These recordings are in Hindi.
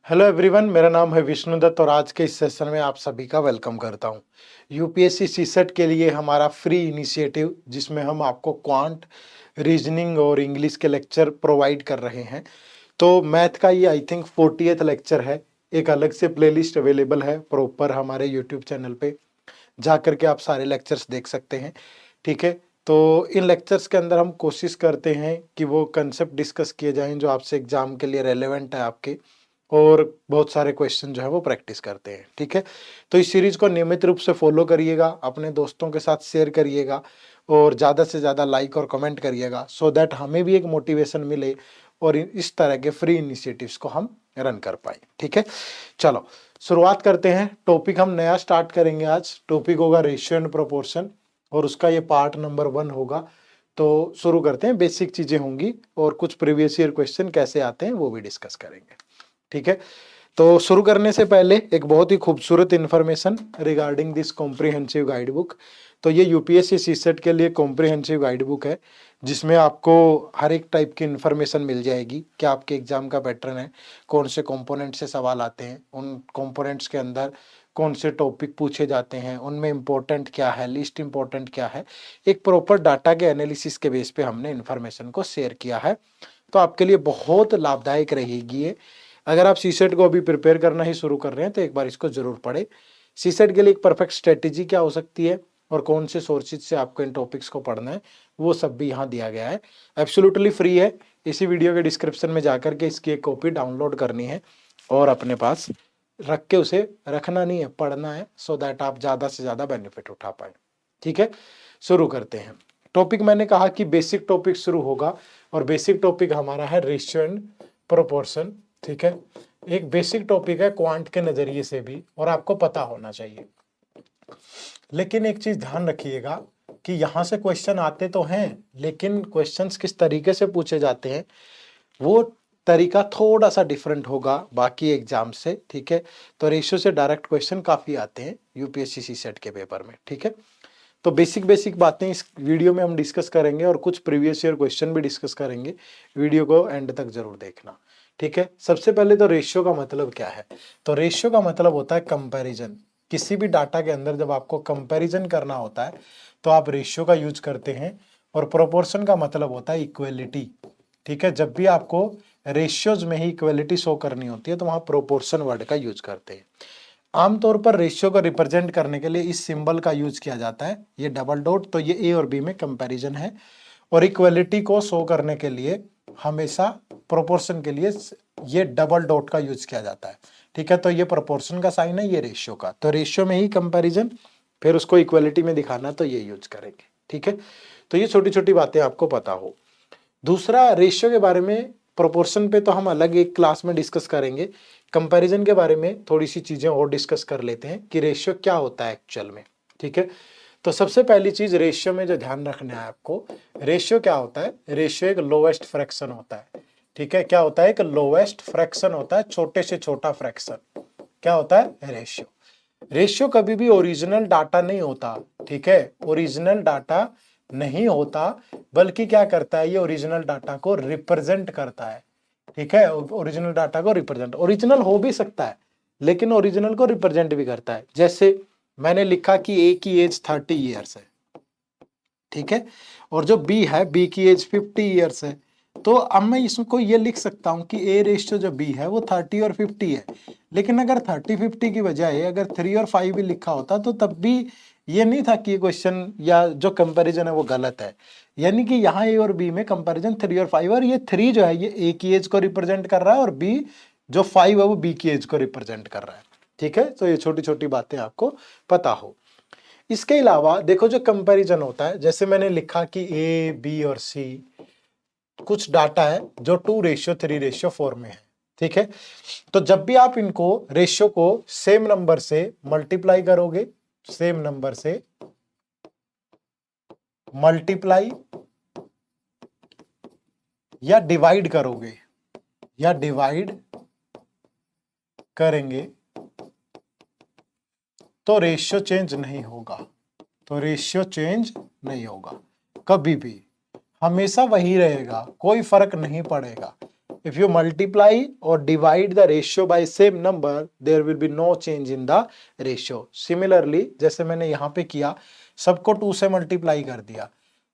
हेलो एवरीवन, मेरा नाम है विष्णु दत्त और आज के इस सेशन में आप सभी का वेलकम करता हूं। यूपीएससी सीसेट के लिए हमारा फ्री इनिशिएटिव जिसमें हम आपको क्वांट, रीजनिंग और इंग्लिश के लेक्चर प्रोवाइड कर रहे हैं। तो मैथ का ये आई थिंक 40th लेक्चर है। एक अलग से प्लेलिस्ट अवेलेबल है प्रॉपर हमारे यूट्यूब चैनल पे, जा करके आप सारे लेक्चर्स देख सकते हैं। ठीक है, तो इन लेक्चर्स के अंदर हम कोशिश करते हैं कि वो कंसेप्ट डिस्कस किए जाएं जो आपसे एग्जाम के लिए रेलेवेंट है आपके, और बहुत सारे क्वेश्चन जो है वो प्रैक्टिस करते हैं। ठीक है, तो इस सीरीज को नियमित रूप से फॉलो करिएगा, अपने दोस्तों के साथ शेयर करिएगा और ज़्यादा से ज़्यादा लाइक और कमेंट करिएगा, सो दैट हमें भी एक मोटिवेशन मिले और इस तरह के फ्री इनिशिएटिव्स को हम रन कर पाए। ठीक है, चलो शुरुआत करते हैं। टॉपिक हम नया स्टार्ट करेंगे आज। टॉपिक होगा रेशियो एंड प्रोपोर्शन और उसका ये पार्ट नंबर 1 होगा। तो शुरू करते हैं। बेसिक चीज़ें होंगी और कुछ प्रीवियस ईयर क्वेश्चन कैसे आते हैं वो भी डिस्कस करेंगे। ठीक है, तो शुरू करने से पहले एक बहुत ही खूबसूरत information regarding this comprehensive guide book. तो ये यूपीएससी सीसेट के लिए कॉम्प्रिहेंसिव गाइड बुक है जिसमें आपको हर एक टाइप की इन्फॉर्मेशन मिल जाएगी कि आपके एग्जाम का पैटर्न है, कौन से कंपोनेंट से सवाल आते हैं, उन कंपोनेंट्स के अंदर कौन से टॉपिक पूछे जाते हैं, उनमें इम्पोर्टेंट क्या है, लीस्ट इम्पोर्टेंट क्या है। एक प्रॉपर डाटा के एनालिसिस के बेस पे हमने इन्फॉर्मेशन को शेयर किया है, तो आपके लिए बहुत लाभदायक रहेगी ये। अगर आप सीसेट को अभी प्रिपेयर करना ही शुरू कर रहे हैं तो एक बार इसको जरूर पढ़ें। सीसेट के लिए एक परफेक्ट स्ट्रेटेजी क्या हो सकती है और कौन से सोर्सेज से आपको इन टॉपिक्स को पढ़ना है वो सब भी यहाँ दिया गया है। एब्सोल्युटली फ्री है। इसी वीडियो के डिस्क्रिप्शन में जाकर के इसकी एक कॉपी डाउनलोड करनी है और अपने पास रख के उसे रखना नहीं है, पढ़ना है, सो दैट आप ज़्यादा से ज़्यादा बेनिफिट उठा पाए। ठीक है, शुरू करते हैं। टॉपिक मैंने कहा कि बेसिक टॉपिक शुरू होगा और बेसिक टॉपिक हमारा है रेशियो एंड प्रोपोर्शन। ठीक है, एक बेसिक टॉपिक है क्वांट के नजरिए से भी और आपको पता होना चाहिए। लेकिन एक चीज ध्यान रखिएगा कि यहां से क्वेश्चन आते तो हैं लेकिन क्वेश्चंस किस तरीके से पूछे जाते हैं वो तरीका थोड़ा सा डिफरेंट होगा बाकी एग्जाम से। ठीक है, तो रेशियो से डायरेक्ट क्वेश्चन काफी आते हैं यूपीएससी सीसेट के पेपर में। ठीक है, तो बेसिक बेसिक बातें इस वीडियो में हम डिस्कस करेंगे और कुछ प्रीवियस ईयर क्वेश्चन भी डिस्कस करेंगे। वीडियो को एंड तक जरूर देखना। ठीक है, सबसे पहले तो रेशियो का मतलब क्या है। तो रेशियो का मतलब होता है कंपैरिजन। किसी भी डाटा के अंदर जब आपको कंपैरिजन करना होता है तो आप रेशियो का यूज करते हैं। और प्रोपोर्शन का मतलब होता है इक्वलिटी। ठीक है, जब भी आपको रेशियोज में ही इक्वलिटी शो करनी होती है तो वहां प्रोपोर्शन वर्ड का यूज करते हैं। आमतौर पर रेशियो को रिप्रेजेंट करने के लिए इस सिंबल का यूज किया जाता है, ये डबल डॉट। तो ये ए और बी में कंपैरिजन है। और इक्वलिटी को शो करने के लिए हमेशा प्रोपोर्शन के लिए ये डबल डॉट का यूज किया जाता है। ठीक है, तो ये प्रोपोर्शन का साइन है, ये रेशियो का। तो रेशियो में ही कंपैरिजन, फिर उसको इक्वलिटी में दिखाना तो ये यूज करेंगे। ठीक है, तो ये छोटी छोटी बातें आपको पता हो। दूसरा, रेशियो के बारे में, प्रोपोर्शन पे तो हम अलग एक क्लास में डिस्कस करेंगे। कंपैरिजन के बारे में थोड़ी सी चीजें और डिस्कस कर लेते हैं कि रेशियो क्या होता है एक्चुअल में। ठीक है, तो सबसे पहली चीज रेशियो में जो ध्यान रखना है आपको, रेशियो क्या होता है। रेशियो एक लोवेस्ट फ्रैक्शन होता है। ठीक है, क्या होता है, एक लोवेस्ट फ्रैक्शन होता है, छोटे से छोटा फ्रैक्शन। क्या होता है रेशियो। रेशियो कभी भी ओरिजिनल डाटा नहीं होता। ठीक है, ओरिजिनल डाटा नहीं होता, बल्कि क्या करता है, ये ओरिजिनल डाटा को रिप्रेजेंट करता है। ठीक है, ओरिजिनल डाटा को रिप्रेजेंट, ओरिजिनल हो भी सकता है लेकिन ओरिजिनल को रिप्रेजेंट भी करता है। जैसे मैंने लिखा कि ए की एज 30 ईयर्स है। ठीक है, और जो बी है, बी की एज 50 ईयर्स है। तो अब मैं इसको ये लिख सकता हूं कि ए रेशियो जो बी है वो 30 और 50 है। लेकिन अगर 30-50 की बजाय अगर 3 और 5 भी लिखा होता तो तब भी ये नहीं था कि ये क्वेश्चन या जो कंपैरिजन है वो गलत है। यानी कि यहाँ ए और बी में कंपैरिजन 3 और 5, और ये 3 जो है ये ए की एज को रिप्रेजेंट कर रहा है और बी जो 5 है वो बी की एज को रिप्रेजेंट कर रहा है। ठीक है, तो ये छोटी छोटी बातें आपको पता हो। इसके अलावा देखो, जो कंपैरिजन होता है, जैसे मैंने लिखा कि ए बी और सी कुछ डाटा है जो 2:3:4 में है। ठीक है, तो जब भी आप इनको रेशियो को सेम नंबर से मल्टीप्लाई करोगे, सेम नंबर से मल्टीप्लाई या डिवाइड करोगे या डिवाइड करेंगे तो रेशियो चेंज नहीं होगा। तो रेशियो चेंज नहीं होगा कभी भी, हमेशा वही रहेगा, कोई फर्क नहीं पड़ेगा। If you multiply or divide the ratio by same number, there will be no change in the ratio. Similarly, जैसे मैंने यहाँ पे किया, सबको 2 से मल्टीप्लाई कर दिया,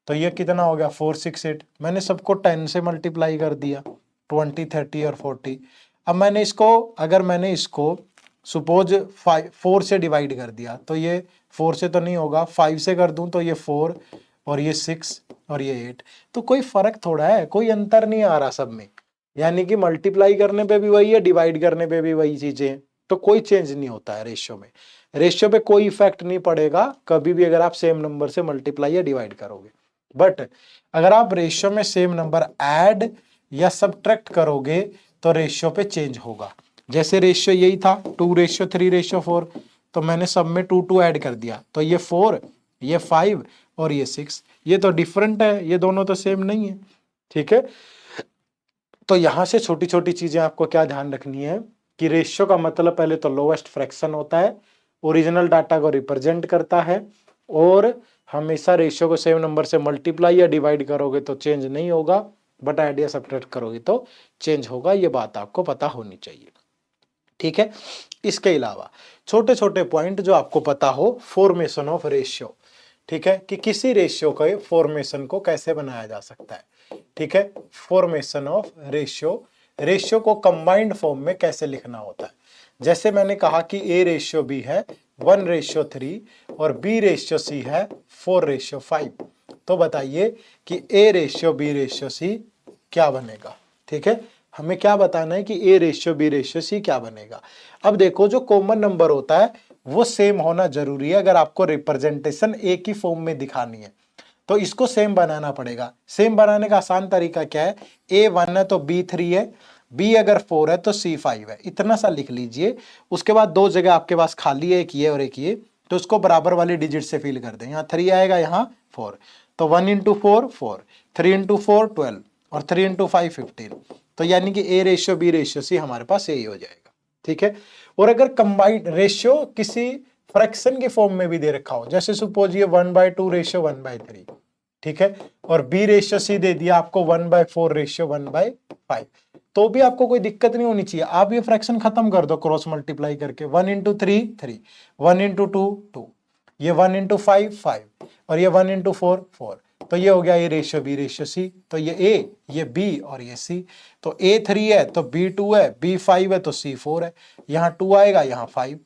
तो ये कितना हो गया 4, 6, 8। मैंने सबको 10 से मल्टीप्लाई कर दिया, 20, 30 और 40। अब मैंने इसको, अगर मैंने इसको सपोज 4 से डिवाइड कर दिया, तो ये 4 से तो नहीं होगा, 5 से कर दूं तो ये 4 और ये 6 और ये 8। तो कोई फर्क थोड़ा है, कोई अंतर नहीं आ रहा सब में। यानी कि मल्टीप्लाई करने पे भी वही है, डिवाइड करने पे भी वही चीजें हैं, तो कोई चेंज नहीं होता है रेशियो में। रेशियो पे कोई इफेक्ट नहीं पड़ेगा कभी भी अगर आप सेम नंबर से मल्टीप्लाई या डिवाइड करोगे। बट अगर आप रेशियो में सेम नंबर ऐड या सब्ट्रैक्ट करोगे तो रेशियो पे चेंज होगा। जैसे रेशियो यही था 2:3:4, तो मैंने सब में 2 2 ऐड कर दिया, तो ये 4, ये 5 और ये 6, ये तो डिफरेंट है, ये दोनों तो सेम नहीं है। ठीक है, तो यहां से छोटी छोटी चीजें आपको क्या ध्यान रखनी है कि रेशियो का मतलब पहले तो लोवेस्ट फ्रैक्शन होता है, ओरिजिनल डाटा को रिप्रेजेंट करता है, और हमेशा रेशियो को सेम नंबर से मल्टीप्लाई या डिवाइड करोगे तो चेंज नहीं होगा, बट ऐड या सब्ट्रैक्ट करोगे तो चेंज होगा। ये बात आपको पता होनी चाहिए। ठीक है, इसके अलावा छोटे छोटे पॉइंट जो आपको पता हो, फॉर्मेशन ऑफ रेशियो। ठीक है, कि किसी रेशियो के फॉर्मेशन को कैसे बनाया जा सकता है। ठीक है, फॉर्मेशन ऑफ रेशियो, रेशियो को कंबाइंड फॉर्म में कैसे लिखना होता है। जैसे मैंने कहा कि A/B है 1:3 और B/C है 4:5, तो बताइए कि A/B/C क्या बनेगा। ठीक है, हमें क्या बताना है कि A/B/C क्या बनेगा। अब देखो, जो कॉमन नंबर होता है वो सेम होना जरूरी है अगर आपको रिप्रेजेंटेशन एक ही फॉर्म में दिखानी है, तो इसको सेम बनाना पड़ेगा। सेम बनाने का आसान तरीका क्या है, A1 है तो B3 है, B अगर 4 है तो C5 है, इतना सा लिख लीजिए। उसके बाद 2 जगह आपके पास खाली है, एक ये और एक ये, तो उसको बराबर वाली डिजिट से फिल कर दें। यहाँ 3 आएगा, यहाँ 4, तो 1 × 4 4, 3 × 4 12 और 3 × 5 15, तो यानी कि A/B/C हमारे पास यही हो जाएगा। ठीक है, और अगर कंबाइंड रेशियो किसी फ्रैक्शन के फॉर्म में भी दे रखा हो, जैसे सपोज ये 1/2:1/3, ठीक है, और B/C दे दिया आपको 1/4:1/5, तो भी आपको कोई दिक्कत नहीं होनी चाहिए। आप ये फ्रैक्शन खत्म कर दो क्रॉस मल्टीप्लाई करके, 1 × 3 3, 1 × 2 2, ये 1 × 5 5 और ये 1 × 4 4, तो ये हो गया A/B/C। तो ये A, ये B और ये C, तो A3 है तो B2 है, B5 है तो C4 है, यहाँ 2 आएगा, यहाँ 5,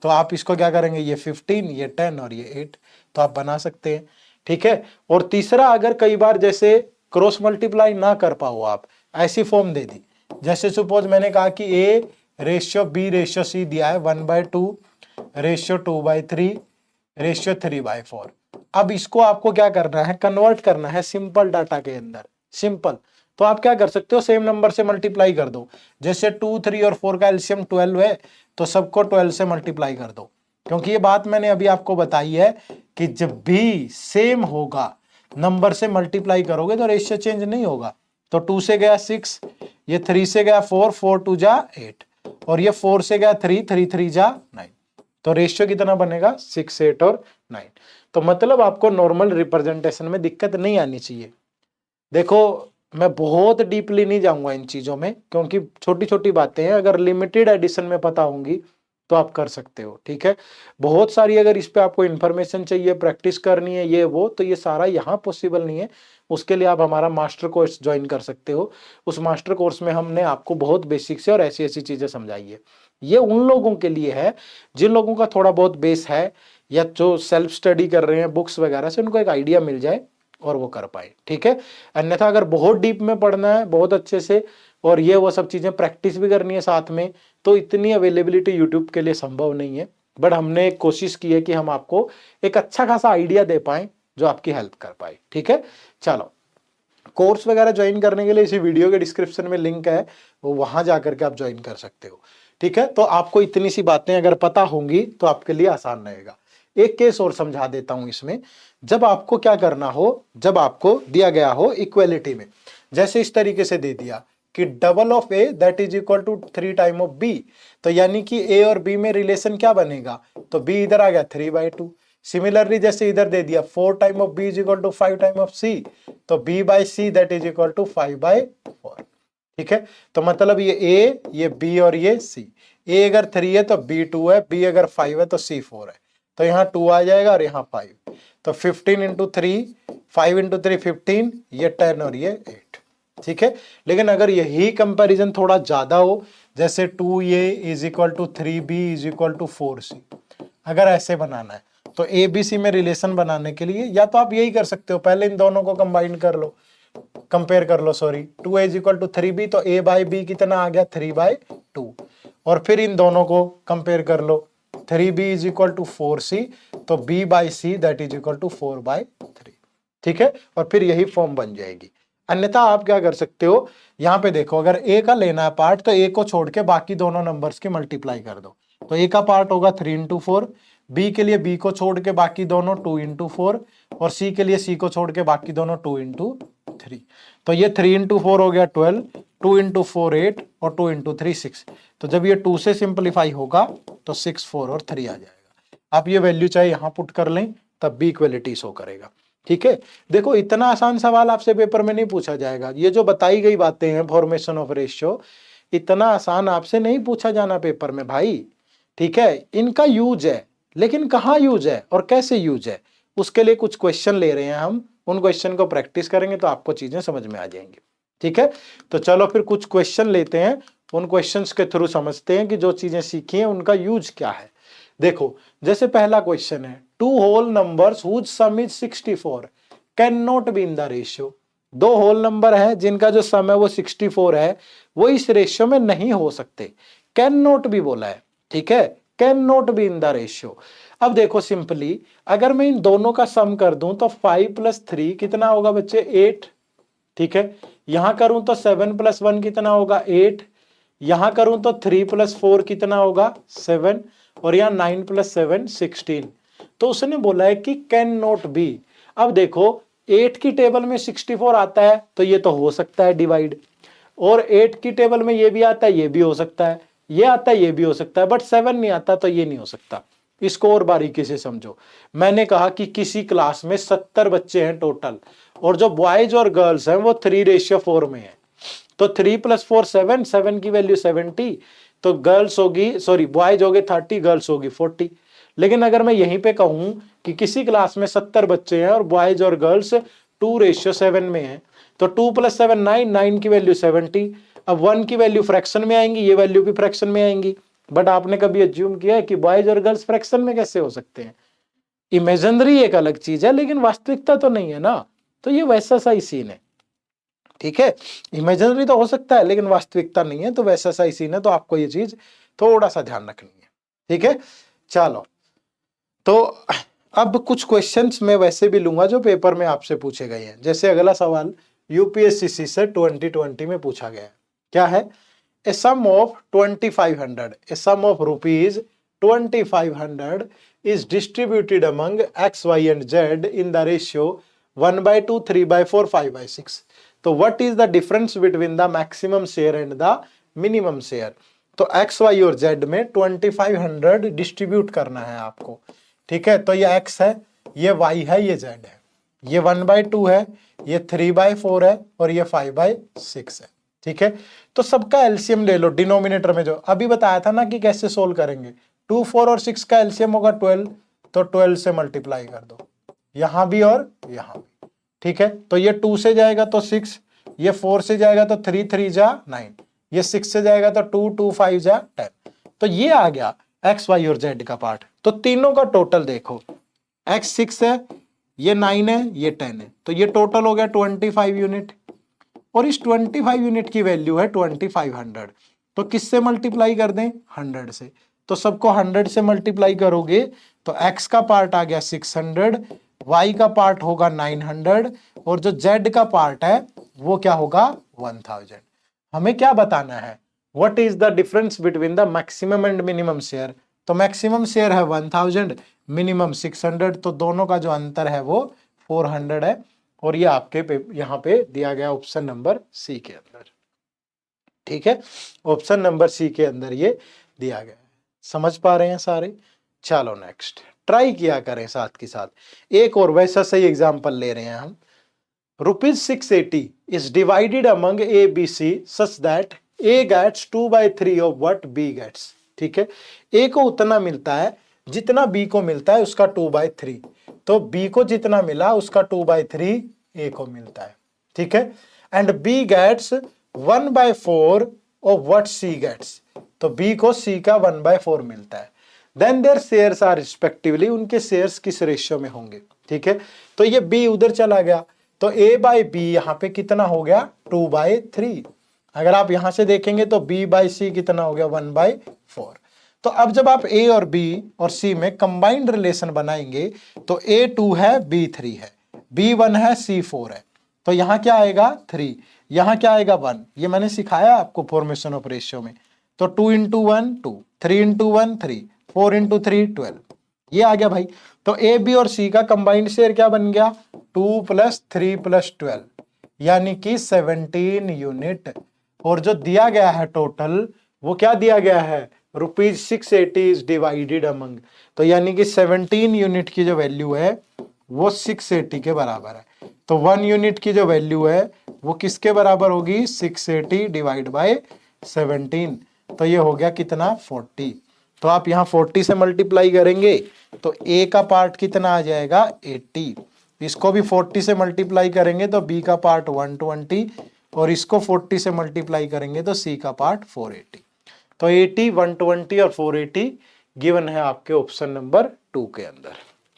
तो आप इसको क्या करेंगे, ये 15, ये 10 और ये 8, तो आप बना सकते हैं। ठीक है, और तीसरा, अगर कई बार जैसे क्रॉस मल्टीप्लाई ना कर पाओ, आप ऐसी फॉर्म दे दी, जैसे सपोज मैंने कहा कि A/B/C दिया है 1/2:2/3:3/4। अब इसको आपको क्या करना है, कन्वर्ट करना है सिंपल डाटा के अंदर। सिंपल, तो आप क्या कर सकते हो, सेम नंबर से मल्टीप्लाई कर दो। जैसे 2 3 और 4 का एलसीएम 12 है, तो सबको 12 से मल्टीप्लाई कर दो, क्योंकि ये बात मैंने अभी आपको बताई है कि जब भी सेम होगा नंबर से मल्टीप्लाई करोगे तो रेशियो चेंज नहीं होगा। तो 2 से गया 6, ये 3 से गया 4, 4 2 जा 8, और ये 4 से गया 3, 3 3 जा 9, तो रेशियो कितना बनेगा, 6 8 और 9। तो मतलब आपको नॉर्मल रिप्रेजेंटेशन में दिक्कत नहीं आनी चाहिए। देखो, मैं बहुत डीपली नहीं जाऊंगा इन चीजों में, क्योंकि छोटी छोटी बातें हैं, अगर लिमिटेड एडिशन में पता होंगी तो आप कर सकते हो। ठीक है, बहुत सारी अगर इस पे आपको इन्फॉर्मेशन चाहिए, प्रैक्टिस करनी है, ये वो, तो ये सारा यहाँ पॉसिबल नहीं है। उसके लिए आप हमारा मास्टर कोर्स ज्वाइन कर सकते हो। उस मास्टर कोर्स में हमने आपको बहुत बेसिक से और ऐसी ऐसी चीजें समझाई है। ये उन लोगों के लिए है जिन लोगों का थोड़ा बहुत बेस है, या जो सेल्फ स्टडी कर रहे हैं बुक्स वगैरह से, उनको एक आइडिया मिल जाए और वो कर पाए। ठीक है, अन्यथा अगर बहुत डीप में पढ़ना है, बहुत अच्छे से, और ये वो सब चीजें प्रैक्टिस भी करनी है साथ में, तो इतनी अवेलेबिलिटी यूट्यूब के लिए संभव नहीं है। बट हमने कोशिश की है कि हम आपको एक अच्छा खासा आइडिया दे पाए जो आपकी हेल्प कर पाए। ठीक है, चलो, कोर्स वगैरह ज्वाइन करने के लिए इसी वीडियो के डिस्क्रिप्शन में लिंक है, वो वहां जाकर के आप ज्वाइन कर सकते हो। ठीक है, तो आपको इतनी सी बातें अगर पता होंगी तो आपके लिए आसान रहेगा। एक केस और समझा देता हूं इसमें। जब आपको क्या करना हो, जब आपको दिया गया हो इक्वलिटी में, जैसे इस तरीके से दे दिया कि double of A that is equal to 3 time of B, तो यानी कि ए और बी में रिलेशन क्या बनेगा, तो बी इधर आ गया 3/2। सिमिलरली जैसे इधर दे दिया 4 time of B is equal to 5 time of C, तो B by C that is equal to 5/4। ठीक है, तो मतलब ये ए, ये बी और ये सी। ए अगर 3 है तो बी 2 है, बी अगर 5 है तो सी 4 है। तो यहाँ 2 आ जाएगा और यहाँ 5। तो 15 इंटू 3, 5 इंटू 3 15, ये 10 और ये 8। ठीक है, लेकिन अगर यही कंपैरिजन थोड़ा ज्यादा हो, जैसे 2a is equal to 3b is equal to 4c, अगर ऐसे बनाना है तो ए बी सी में रिलेशन बनाने के लिए या तो आप यही कर सकते हो, पहले इन दोनों को कंबाइन कर लो, कंपेयर कर लो, sorry, 2a is equal to 3b, तो a बाई बी कितना आ गया 3/2, और फिर इन दोनों को कंपेयर कर लो, 3b is equal to 4c, तो b by C that is equal to 4/3। ठीक है, और फिर यही फॉर्म बन जाएगी। अन्यथा आप क्या कर सकते हो, यहाँ पे देखो, अगर a का लेना है पार्ट तो a को छोड़ के बाकी दोनों नंबर्स की मल्टीप्लाई कर दो, तो a का पार्ट होगा 3 इंटू 4, b के लिए b को छोड़ के बाकी दोनों 2 इंटू 4, और c के लिए c को छोड़ के बाकी दोनों 2 इंटू 3। तो ये 3 इंटू 4 हो गया 12, 2 इंटू 4 8, और 2 इंटू 3 6। तो जब ये 2 से सिंप्लीफाई होगा तो 6 4 और 3 आ जाएगा। आप ये वैल्यू चाहे यहां पुट कर लें तब भी इक्वलिटी शो करेगा। ठीक है, देखो इतना आसान सवाल आपसे पेपर में नहीं पूछा जाएगा। ये जो बताई गई बातें हैं फॉर्मेशन ऑफ रेशियो, इतना आसान आपसे नहीं पूछा जाना पेपर में भाई। ठीक है, इनका यूज है, लेकिन कहाँ यूज है और कैसे यूज है, उसके लिए कुछ क्वेश्चन ले रहे हैं हम। उन क्वेश्चन को प्रैक्टिस करेंगे तो आपको चीजें समझ में आ जाएंगी। ठीक है, तो चलो फिर कुछ क्वेश्चन लेते हैं, उन क्वेश्चंस के थ्रू समझते हैं कि जो चीजें सीखी हैं उनका यूज क्या है। देखो, जैसे पहला क्वेश्चन है, 2 whole numbers whose sum is 64 can not be in the ratio. 2 whole number है जिनका जो सम है वो 64 है, वो इस रेशियो में नहीं हो सकते। कैन नॉट बी बोला है, ठीक है, can not be in the ratio. अब देखो सिंपली, अगर मैं इन दोनों का सम कर दूं तो 5 + 3 कितना होगा बच्चे 8। ठीक है, यहां करूं तो 7 + 1 कितना होगा 8, यहां करूं तो 3 + 4 कितना होगा 7, और यहां 9 + 7 16। तो उसने बोला है कि कैन नॉट बी। अब देखो 8 की टेबल में 64 आता है तो ये तो हो सकता है डिवाइड, और 8 की टेबल में ये भी आता है, ये भी हो सकता है, ये आता है, ये भी हो सकता है, बट 7 नहीं आता तो ये नहीं हो सकता। इसको और बारीकी से समझो। मैंने कहा कि किसी क्लास में 70 बच्चे हैं टोटल, और जो बॉयज और गर्ल्स हैं वो 3:4 में है। तो 3 + 4 7, 7 की वैल्यू 70, तो गर्ल्स होगी, सॉरी बॉयज होगे 30, गर्ल्स होगी 40। लेकिन अगर मैं यहीं पे कहूं कि किसी क्लास में 70 बच्चे हैं और बॉयज और गर्ल्स 2:7 में है, तो 2 + 7 9, 9 की वैल्यू 70। अब 1 की वैल्यू फ्रैक्शन में आएंगी, ये वैल्यू भी फ्रैक्शन में आएंगी। बट आपने कभी एज्यूम किया है कि बॉयज और गर्ल्स फ्रैक्शन में कैसे हो सकते हैं? इमेजिनरी एक अलग चीज है, लेकिन वास्तविकता तो नहीं है ना। तो ये वैसा सा ही सीन है। ठीक है, इमेजिनरी तो हो सकता है लेकिन वास्तविकता नहीं है, तो वैसा सा ही सीन है। तो आपको ये चीज थोड़ा सा ध्यान रखनी है। ठीक है, चलो, तो अब कुछ क्वेश्चंस मैं वैसे भी लूंगा जो पेपर में आपसे पूछे गए हैं। जैसे अगला सवाल यूपीएससी से 2020 में पूछा गया है। क्या है? A sum of 2500, a sum of rupees 2500 is distributed among x, y and z in the ratio 1/2, 3/4, 5/6. तो what is the difference between the maximum share and the minimum share? तो x, y और z में 2500 डिस्ट्रीब्यूट करना है आपको। ठीक है, तो ये x है, ये y है, ये z है, ये 1/2 है, ये 3/4 है, और ये 5/6 है। ठीक है, तो सबका एलसीएम ले लो डिनोमिनेटर में। जो अभी बताया था ना कि कैसे सोल्व करेंगे, 2 4 और 6 का एलसीएम होगा 12, तो 12 से मल्टीप्लाई कर दो, यहां भी और यहां भी। ठीक है, तो ये 2 से जाएगा तो 6, ये 4 से जाएगा तो 3 3 जा 9, ये 6 से जाएगा तो 2 2 5 जा 10। तो ये आ गया एक्स वाई और जेड का पार्ट। तो तीनों का टोटल देखो, एक्स 6 है, ये 9 है, ये 10 है, तो ये टोटल हो गया 25 यूनिट, और इस 25 यूनिट की वैल्यू है 2500। तो किससे मल्टीप्लाई कर दें? 100 से। तो सबको 100 से मल्टीप्लाई करोगे तो x का पार्ट आ गया 600, y का पार्ट होगा 900, और जो z का पार्ट है वो क्या होगा 1000। हमें क्या बताना है? What is the difference between the maximum and minimum share. तो मैक्सिमम शेयर है 1000, मिनिमम 600, तो दोनों का जो अंतर है वो 400 है। और ये आपके यहाँ पे दिया गया ऑप्शन नंबर सी के अंदर। ठीक है, ऑप्शन नंबर सी के अंदर ये दिया गया है। समझ पा रहे हैं सारे? चलो नेक्स्ट, ट्राई किया करें साथ के साथ। एक और वैसा सही एग्जाम्पल ले रहे हैं हम। ₹680 is divided among A, B, C such that A gets 2/3 of what B gets। ठीक है, A को उतना मिलता है जितना B को मिलता है उसका 2/3, तो B को जितना मिला उसका 2/3 A को मिलता है। ठीक है, and B gets 1/4 of what C gets, तो B को C का 1/4 मिलता है। Then their shares are respectively, उनके शेयर्स किस रेशियो में होंगे। ठीक है, तो ये B उधर चला गया, तो A/B यहाँ पे कितना हो गया 2/3। अगर आप यहां से देखेंगे तो B/C कितना हो गया 1/4। तो अब जब आप A और B और C में कंबाइंड रिलेशन बनाएंगे तो A2 है B3 है, B1 है C4 है, तो यहां क्या आएगा 3, यहां क्या आएगा 1। ये मैंने सिखाया आपको फॉर्मेशन ऑफ रेशियो में। तो 2 × 1 2, 3 × 1 3, 4 × 3 12, ये आ गया भाई। तो A, B और C का कंबाइंड शेयर क्या बन गया 2 + 3 + 12, यानी कि 17 यूनिट। और जो दिया गया है टोटल वो क्या दिया गया है ₹680 इज डिवाइडेड अमंग, तो यानी कि 17 यूनिट की जो वैल्यू है वो 680 के बराबर है। तो 1 यूनिट की जो वैल्यू है वो किसके बराबर होगी 680 डिवाइड बाय 17, तो ये हो गया कितना 40। तो आप यहाँ 40 से मल्टीप्लाई करेंगे तो A का पार्ट कितना आ जाएगा 80, इसको भी 40 से मल्टीप्लाई करेंगे तो B का पार्ट 120, और इसको 40 से मल्टीप्लाई करेंगे तो C का पार्ट 480। तो 80, 120 और 480 गिवन है आपके ऑप्शन नंबर 2 के अंदर।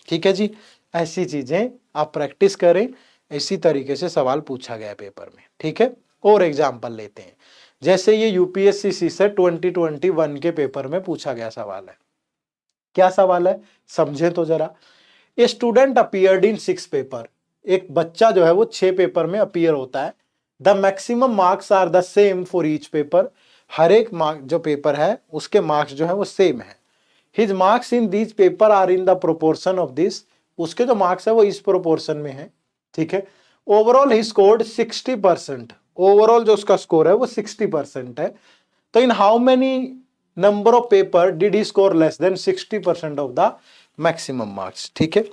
ठीक है जी, ऐसी चीजें आप प्रैक्टिस करें, इसी तरीके से सवाल पूछा गया पेपर में। ठीक है, और एग्जाम्पल लेते हैं, जैसे ये यूपीएससी सीसेट 2021 के पेपर में पूछा गया सवाल है। क्या सवाल है समझे तो जरा। A student appeared in 6 paper, एक बच्चा जो है वो 6 पेपर में अपीयर होता है। The maximum marks are the same for each paper, हर एक मार्क जो पेपर है उसके मार्क्स जो है वो सेम है। His marks in these paper are in the proportion of this, उसके जो मार्क्स है वो इस प्रोपोर्शन में है। ठीक है, ओवरऑल ही स्कोर्ड 60%, ओवरऑल जो उसका स्कोर है वो 60% है। तो in how many number of paper did he score less than 60% of the maximum marks. ठीक है,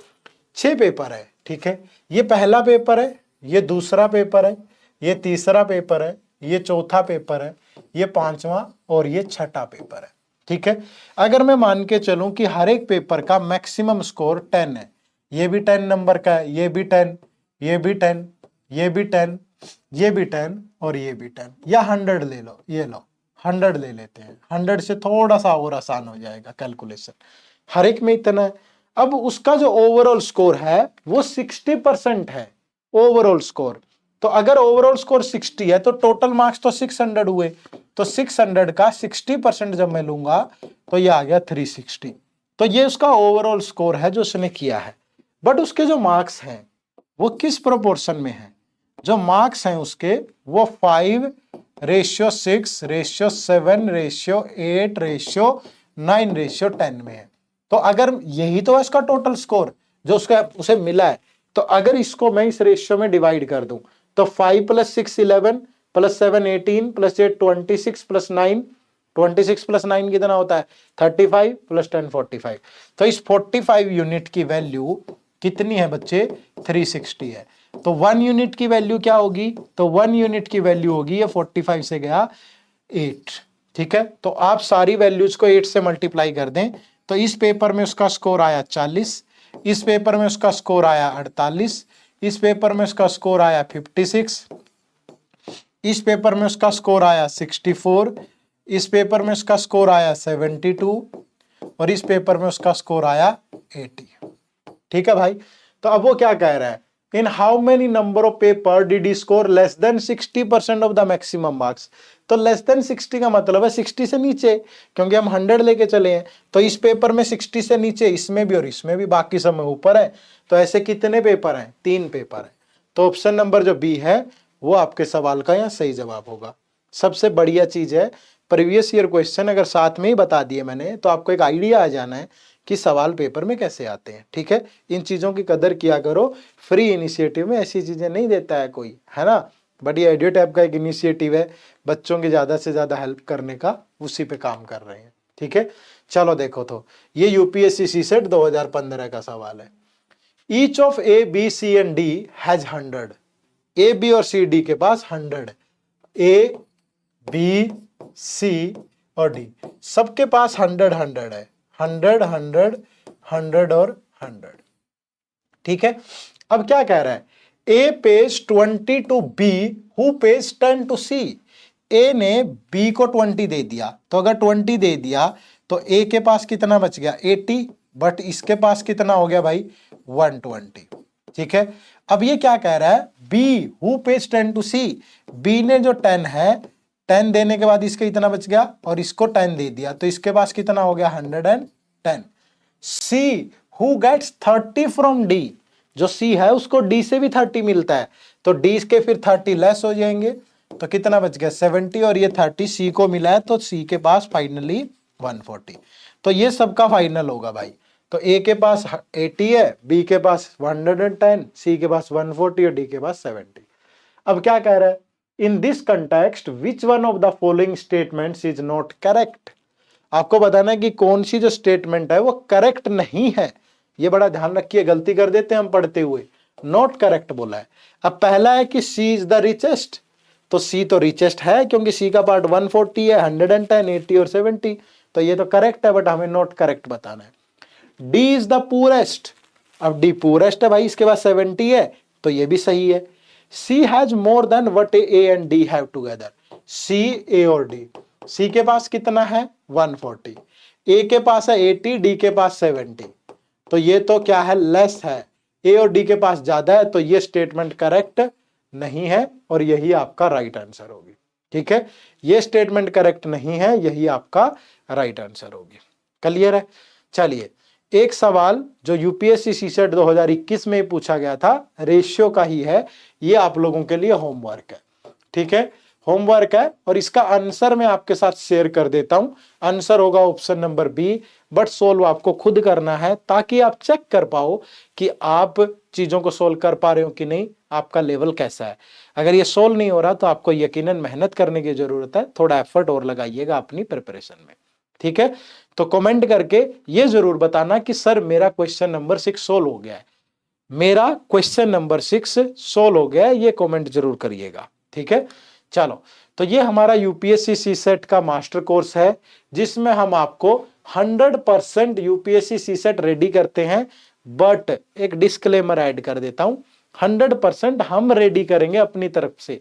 6 पेपर है। ठीक है, ये पहला पेपर है, ये दूसरा पेपर है, ये तीसरा पेपर है, ये चौथा पेपर है, ये 5वां और ये 6ठा पेपर है। ठीक है, अगर मैं मान के चलूं कि हर एक पेपर का मैक्सिमम स्कोर 10 है, ये भी 10 नंबर का है, ये भी 10, ये भी 10, ये भी 10, ये भी 10 और ये भी 10, या 100 ले लो, ये लो 100 ले लेते हैं, 100 से थोड़ा सा और आसान हो जाएगा कैलकुलेशन, हर एक में इतना है। अब उसका जो ओवरऑल स्कोर है वो 60% है ओवरऑल स्कोर। तो अगर ओवरऑल स्कोर 60 है तो टोटल मार्क्स तो 600 हुए, तो 600 का 60% जब मैं लूंगा तो ये आ गया 360। तो ये उसका ओवरऑल स्कोर है जो उसने किया है। बट उसके जो मार्क्स हैं वो किस प्रोपोर्शन में है, जो मार्क्स हैं उसके वो 5:7:8:9:10 में है। तो अगर यही तो है इसका टोटल स्कोर जो उसका उसे मिला है, तो अगर इसको मैं इस रेशियो में डिवाइड कर दूं तो 5 + 6 11 + 7 18 + 8 26 + 9 26 + 9 कितना होता है 35 + 10 45। तो इस 45 यूनिट की वैल्यू कितनी है बच्चे 360 है। तो 1 यूनिट की वैल्यू क्या होगी, तो 1 यूनिट की वैल्यू होगी, ये 45 से गया 8। ठीक है, तो आप सारी वैल्यूज को 8 से मल्टीप्लाई कर दें तो इस पेपर में उसका स्कोर आया 40, इस पेपर में उसका स्कोर आया 48, इस पेपर में उसका स्कोर आया 56, इस पेपर में उसका स्कोर आया 64, इस पेपर में उसका स्कोर आया 72 और इस पेपर में उसका स्कोर आया 80। ठीक है भाई, तो अब वो क्या कह रहा है, in how many number of paper did he score less than 60% of the maximum marks. तो लेस देन 60 का मतलब है 60 से नीचे, क्योंकि हम 100 लेके चले हैं, तो इस पेपर में 60 से नीचे, इसमें भी और इसमें भी, बाकी सब में ऊपर है। तो ऐसे कितने पेपर हैं 3 पेपर है। तो ऑप्शन नंबर जो बी है वो आपके सवाल का यहाँ सही जवाब होगा। सबसे बढ़िया चीज है प्रीवियस ईयर क्वेश्चन अगर साथ में ही बता दिए मैंने तो आपको एक आइडिया आ जाना है कि सवाल पेपर में कैसे आते हैं। ठीक है, इन चीजों की कदर किया करो, फ्री इनिशिएटिव में ऐसी चीजें नहीं देता है कोई, है ना। बट ये एडियोटैब का एक इनिशिएटिव है बच्चों की ज्यादा से ज्यादा हेल्प करने का, उसी पे काम कर रहे हैं। ठीक है, चलो देखो, तो ये यूपीएससी सीसेट 2015 का सवाल है। Each of A B C and D has 100, A B और सी डी के पास 100 है, ए बी सी और डी सबके पास 100 100 है, 100 100 100 और 100। ठीक है, अब क्या कह रहा है, A pays 20 to B who pays 10 to C. A ने बी को 20 दे दिया, तो अगर 20 दे दिया तो ए के पास कितना बच गया 80, बट इसके पास कितना हो गया भाई 120। ठीक है, अब ये क्या कह रहा है, B who pays 10 to C, B ने जो 10 है 10 देने के बाद इसके इतना बच गया और इसको 10 दे दिया, तो इसके पास कितना हो गया 110। C who gets 30 from D, जो सी है उसको डी से भी 30 मिलता है, तो डी के फिर 30 लेस हो जाएंगे, तो कितना बच गया 70, और ये 30 सी को मिला है, तो सी के पास फाइनली 140। तो ये सबका फाइनल होगा भाई, तो ए के पास 80 है, बी के पास 110, सी के पास 140 और डी के पास 70। अब क्या कह रहा है, in this context which one of the following statements is not correct. आपको बताना है कि कौन सी जो स्टेटमेंट है वो करेक्ट नहीं है। ये बड़ा ध्यान रखिए, गलती कर देते हैं हम पढ़ते हुए, नॉट करेक्ट बोला है। अब पहला है कि सी इज द रिचेस्ट, तो सी तो रिचेस्ट है क्योंकि सी का पार्ट 140 है, 110, 80 और 70, तो ये तो करेक्ट है, बट हमें नॉट करेक्ट बताना है। डी इज द पुअरेस्ट, अब डी पुअरेस्ट है भाई, इसके पास 70 है, तो ये भी सही है। C has more than what A and D have together, C A और डी, सी के पास कितना है 140, ए के पास है 80, डी के पास 70, तो ये तो क्या है लेस है, ए और डी के पास ज्यादा है, तो ये स्टेटमेंट करेक्ट नहीं है और यही आपका राइट आंसर होगी। ठीक है, ये स्टेटमेंट करेक्ट नहीं है, यही आपका राइट आंसर होगी। क्लियर है। चलिए एक सवाल जो यूपीएससी सीसेट 2021 में पूछा गया था, रेशियो का ही है, ये आप लोगों के लिए होमवर्क है। ठीक है, होमवर्क है और इसका आंसर मैं आपके साथ शेयर कर देता हूं। आंसर होगा option number B, but solve आपको खुद करना है ताकि आप चेक कर पाओ कि आप चीजों को सोल्व कर पा रहे हो कि नहीं, आपका लेवल कैसा है। अगर ये सोल्व नहीं हो रहा तो आपको यकीनन मेहनत करने की जरूरत है, थोड़ा एफर्ट और लगाइएगा अपनी प्रिपरेशन में। ठीक है, तो कमेंट करके ये जरूर बताना कि सर मेरा क्वेश्चन नंबर 6 सोल्व हो गया है, मेरा क्वेश्चन नंबर 6 सोल्व हो गया है, ये कमेंट जरूर करिएगा। ठीक है, चलो तो ये हमारा यूपीएससी सीसेट का मास्टर कोर्स है जिसमें हम आपको 100% यूपीएससी सीसेट रेडी करते हैं, बट एक डिस्क्लेमर ऐड कर देता हूं, 100% हम रेडी करेंगे अपनी तरफ से।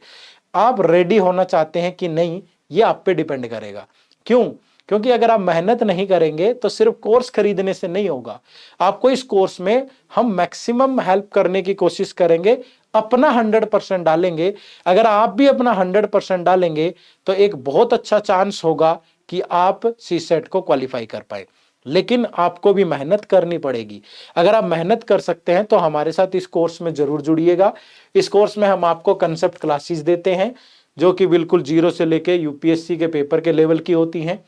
आप रेडी होना चाहते हैं कि नहीं, ये आप पे डिपेंड करेगा। क्यों? क्योंकि अगर आप मेहनत नहीं करेंगे तो सिर्फ कोर्स खरीदने से नहीं होगा, आपको इस कोर्स में हम मैक्सिमम हेल्प करने की कोशिश करेंगे, अपना 100% डालेंगे। अगर आप भी अपना 100% डालेंगे तो एक बहुत अच्छा चांस होगा कि आप सीसेट को क्वालिफाई कर पाए, लेकिन आपको भी मेहनत करनी पड़ेगी। अगर आप मेहनत कर सकते हैं तो हमारे साथ इस कोर्स में जरूर जुड़िएगा। इस कोर्स में हम आपको कंसेप्ट क्लासेस देते हैं जो कि बिल्कुल जीरो से लेके यूपीएससी के पेपर के लेवल की होती हैं।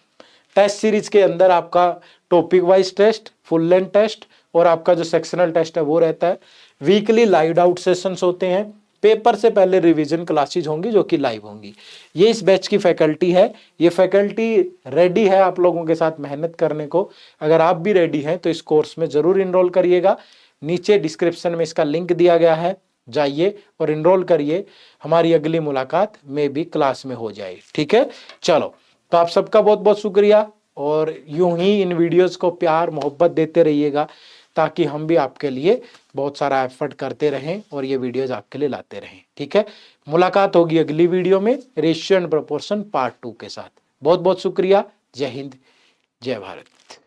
टेस्ट सीरीज के अंदर आपका topic wise test, full length test और आपका जो सेक्शनल टेस्ट है वो रहता है। वीकली लाइव आउट सेशंस होते हैं, पेपर से पहले रिवीजन क्लासेज होंगी जो कि लाइव होंगी। ये इस बैच की फैकल्टी है, ये फैकल्टी रेडी है आप लोगों के साथ मेहनत करने को। अगर आप भी रेडी हैं तो इस कोर्स में जरूर इनरोल करिएगा, नीचे डिस्क्रिप्शन में इसका लिंक दिया गया है, जाइए और इनरोल करिए। हमारी अगली मुलाकात में भी क्लास में हो जाए। ठीक है, चलो तो आप सबका बहुत बहुत शुक्रिया और यूं ही इन वीडियोस को प्यार मोहब्बत देते रहिएगा ताकि हम भी आपके लिए बहुत सारा एफर्ट करते रहें और ये वीडियोस आपके लिए लाते रहें। ठीक है, मुलाकात होगी अगली वीडियो में रेशियो एंड प्रोपोर्शन पार्ट 2 के साथ। बहुत बहुत शुक्रिया। जय हिंद, जय भारत।